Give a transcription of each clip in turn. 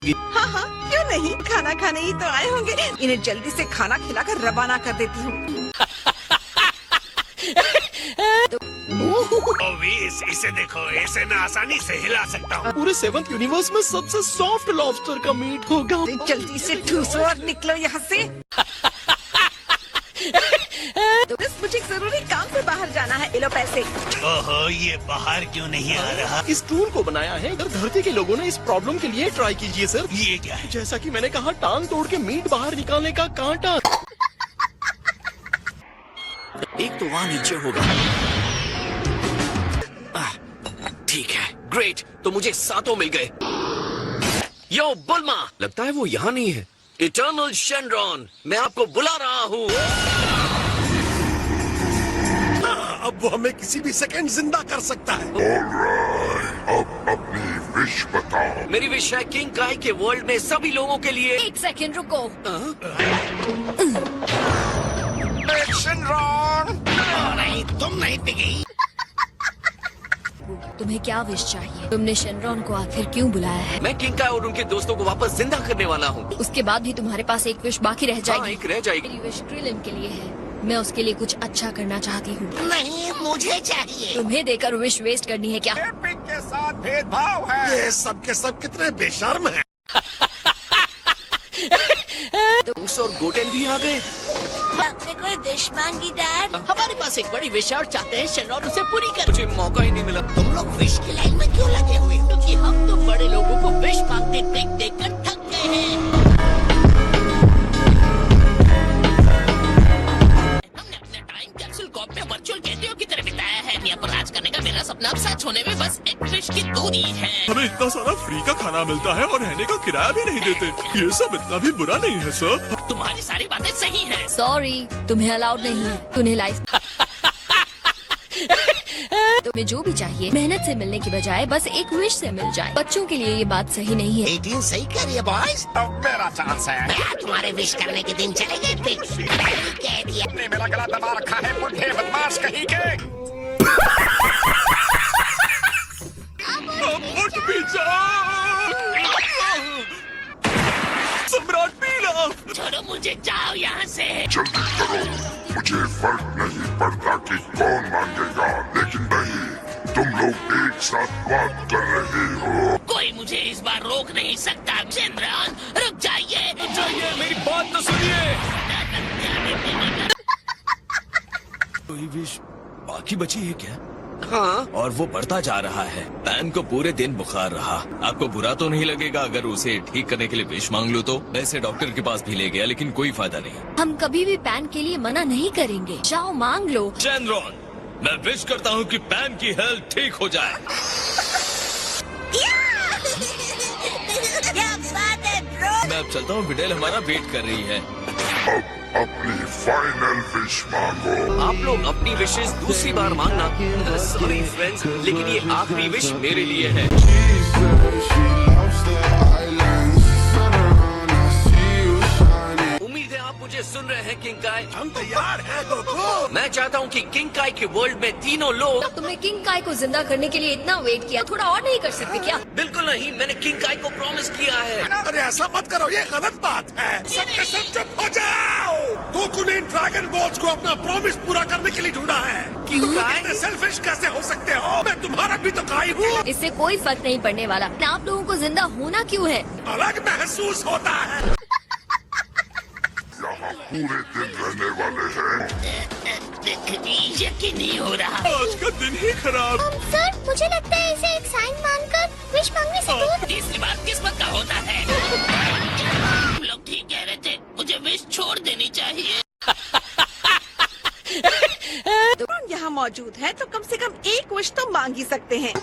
हाँ हाँ, क्यों नहीं, खाना खाने ही तो आए होंगे। इन्हें जल्दी से खाना खिलाकर रवाना कर देती हूँ। इसे देखो, इसे मैं आसानी से हिला सकता हूँ। पूरे 7th यूनिवर्स में सबसे सॉफ्ट लॉबस्टर का मीट होगा। जल्दी से ठूसो और निकलो यहाँ से। तो बस मुझे एक जरूरी काम से बाहर जाना है। लो पैसे। ओहो, ये बाहर क्यों नहीं आ रहा? इस टूल को बनाया है धरती के लोगों ने। इस प्रॉब्लम के लिए ट्राई कीजिए सर। ये क्या है? जैसा कि मैंने कहा, टांग तोड़ के मीट बाहर निकालने का कांटा। एक तो वहाँ नीचे होगा। ठीक है, ग्रेट। तो मुझे 7 मिल गए। यो बुल्मा, लगता है वो यहाँ नहीं है। इटर्नल शेनरॉन, मैं आपको बुला रहा हूँ। अब वो हमें किसी भी सेकंड जिंदा कर सकता है। अब अपनी विश बताओ। मेरी विश है किंग काई के वर्ल्ड में सभी लोगों के लिए। एक सेकंड रुको। नहीं, तुम नहीं पिगी। तुम्हें क्या विश चाहिए? तुमने शेनरॉन को आखिर क्यों बुलाया है? मैं किंग काई और उनके दोस्तों को वापस जिंदा करने वाला हूँ। उसके बाद भी तुम्हारे पास एक विश बाकी रह जाएगी। एक रह जाएगी। मेरी विश क्रिलिन के लिए है। मैं उसके लिए कुछ अच्छा करना चाहती हूँ। नहीं, मुझे चाहिए। तुम्हें देकर विश वेस्ट करनी है क्या? पिग के साथ भेदभाव है। ये सब के सब कितने बेशर्म हैं। उस और गोटेल भी आ गए। आपने कोई विश मांगी डैड? हमारे पास एक बड़ी विश है और चाहते हैं शेनरॉन उसे पूरी करे। मुझे मौका ही नहीं मिला। तुम लोग विश की लाइन में क्यों लगे हुए हो? क्योंकि हम तो बड़े लोगों को विश मांगते देख कर थक गए हैं। हमने अपना टाइम कैप्सूल को अपने वर्चुअल कैदियों की तरह बिताया है। दुनिया पर राज करने का मेरा सपना अब सच होने में बस एक विश की दूरी है। हमें इतना सारा फ्री का खाना मिलता है और रहने का किराया भी नहीं देते। ये सब इतना भी बुरा नहीं है सर। तुम्हारी सारी बातें सही हैं। सॉरी, तुम्हें अलाउड नहीं है। तुम्हें लाइफ तुम्हें जो भी चाहिए मेहनत से मिलने की बजाय बस एक विश से मिल जाए। बच्चों के लिए ये बात सही नहीं है। 18 सही कर रही है बॉयज। अब मेरा चांस है। तुम्हारे विश करने के दिन चले गए थे। कह दिया। तुमने मेरा गला दबा रखा है, बुढ़े बदमाश कहीं के। उठ भी जा। सम्राट पीला। छोड़ो मुझे, जाओ यहाँ से। जल्दी करो, मुझे फर्क नहीं पड़ता कि कौन मांगेगा, लेकिन नहीं, तुम लोग एक साथ बात कर रहे हो। कोई मुझे इस बार रोक नहीं सकता। शेनरॉन, रुक जाइए। मेरी बात तो सुनिए। कोई विश बाकी बची है क्या? हाँ, और वो बढ़ता जा रहा है। पैन को पूरे दिन बुखार रहा। आपको बुरा तो नहीं लगेगा अगर उसे ठीक करने के लिए विश मांग लो तो? वैसे डॉक्टर के पास भी ले गया लेकिन कोई फायदा नहीं। हम कभी भी पैन के लिए मना नहीं करेंगे। जाओ मांग लो। शेनरॉन, मैं विश करता हूँ कि पैन की हेल्थ ठीक हो जाए। क्या बात है ब्रो? मैं अब चलता हूँ, विडेल हमारा वेट कर रही है। अब अपनी फाइनल विश मांगो। आप लोग अपनी विशेष दूसरी बार मांगना। सॉरी फ्रेंड्स, लेकिन ये आखिरी विश मेरे लिए है। उम्मीद है आप मुझे सुन रहे हैं किंग काई। हम तैयार हैं गोकू। मैं चाहता हूँ कि किंग काई के वर्ल्ड में तीनों लोग। तुमने किंग काई को जिंदा करने के लिए इतना वेट किया, थोड़ा और नहीं कर सकते क्या? बिल्कुल नहीं, मैंने किंग काई को प्रॉमिस किया है। अरे ऐसा मत करो, ये गलत बात है। सबके सब चुप हो जाओ। गोकू ने इन ड्रैगन बॉल्स को अपना प्रॉमिस पूरा करने के लिए ढूंढा है। तुम लोग इतने सेल्फिश कैसे हो सकते हो? मैं तुम्हारा भी तो काई हूँ। इससे कोई फर्क नहीं पड़ने वाला। आप लोगों को जिंदा होना क्यों है? अलग महसूस होता है। यहाँ पूरे दिन रहने वाले हैं। यकीन नहीं हो रहा। आज का दिन ही खराब। सर, मुझे लगता है इसे एक साइन मानकर विश मांगने से दूर। तीसरी बार किस्मत का होता है। तुम लोग ठीक कह रहे थे, मुझे विश छोड़ देनी चाहिए। तुम यहाँ मौजूद है तो कम से कम एक विश तो मांग ही सकते हैं।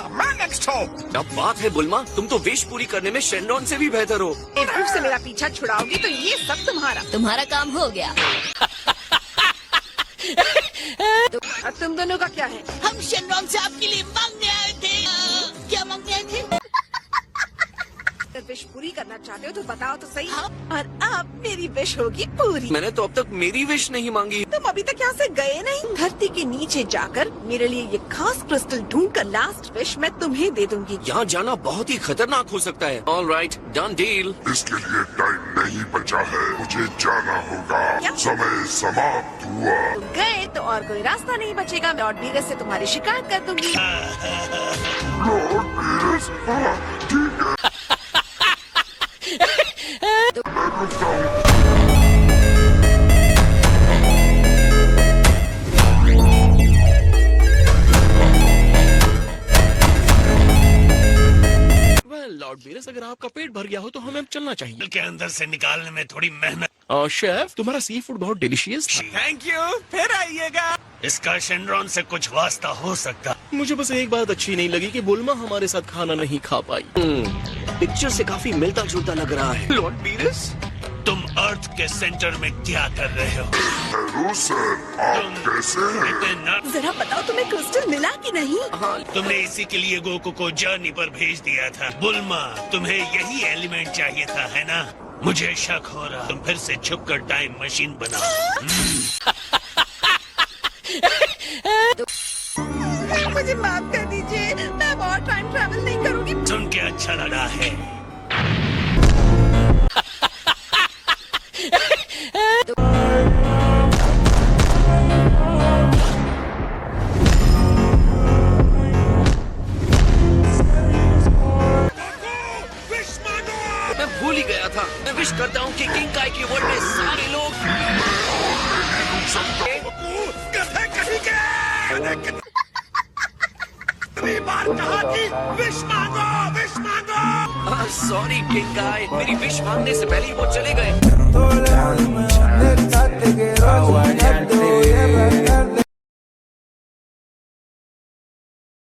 मैं नेक्स्ट हूँ। क्या बात है बुल्मा, तुम तो विश पूरी करने में शेनरॉन से भी बेहतर हो। एक विश से मेरा पीछा छुड़ाओगी तो ये सब तुम्हारा। तुम्हारा काम हो गया। और तुम दोनों का क्या है? हम शेनरॉन से आपके लिए मांगने आए थे। क्या मांगने आए थे? अगर विश पूरी करना चाहते हो तो बताओ तो सही। और अब मेरी विश होगी पूरी। मैंने तो अब तक मेरी विश नहीं मांगी। तुम अभी तक यहाँ से गए नहीं। धरती के नीचे जाकर मेरे लिए ये खास क्रिस्टल ढूंढ कर लास्ट विश मैं तुम्हें दे दूंगी। यहाँ जाना बहुत ही खतरनाक हो सकता है। All right, done deal. इसके लिए टाइम नहीं बचा है, मुझे जाना होगा। समय समाप्त हुआ। तुम गए तो और कोई रास्ता नहीं बचेगा। मैं लॉर्ड बीरस से तुम्हारी शिकायत कर दूंगी। लॉर्ड बीरस, हाँ, ठीक है। मैं रुकता हूँ। लॉर्ड बीरस, अगर आपका पेट भर गया हो तो हमें अब चलना चाहिए। के अंदर से निकालने में थोड़ी मेहनत। शेफ, तुम्हारा सी फूड बहुत डिलीशियस था। थैंक यू, फिर आइएगा। इसका शेनरॉन से कुछ वास्ता हो सकता। मुझे बस एक बात अच्छी नहीं लगी कि बुल्मा हमारे साथ खाना नहीं खा पाई। पिक्चर से काफी मिलता जुलता लग रहा है। लॉर्ड बीरस, तुम अर्थ के सेंटर में क्या कर रहे हो? हेलो सर, आप कैसे हैं? इतने जरा बताओ तुम्हें क्रिस्टल मिला कि नहीं? तुमने इसी के लिए गोकू को जर्नी पर भेज दिया था। बुल्मा, तुम्हें यही एलिमेंट चाहिए था, है ना? मुझे शक हो रहा, तुम फिर से छुपकर टाइम मशीन बनाओ। मुझे माफ कर दीजिए, मैं और टाइम ट्रैवल नहीं करूंगी। सुन के अच्छा लगा है। मैं भूल ही गया था। मैं विश करता हूँ कि किंग काय की वर्ल्ड में सारे लोग गधे कहीं के। मैंने बार कहा कि विश मांगो, विश मांगो। सॉरी किंग काय, मेरी विश मांगने से पहले ही वो चले गए।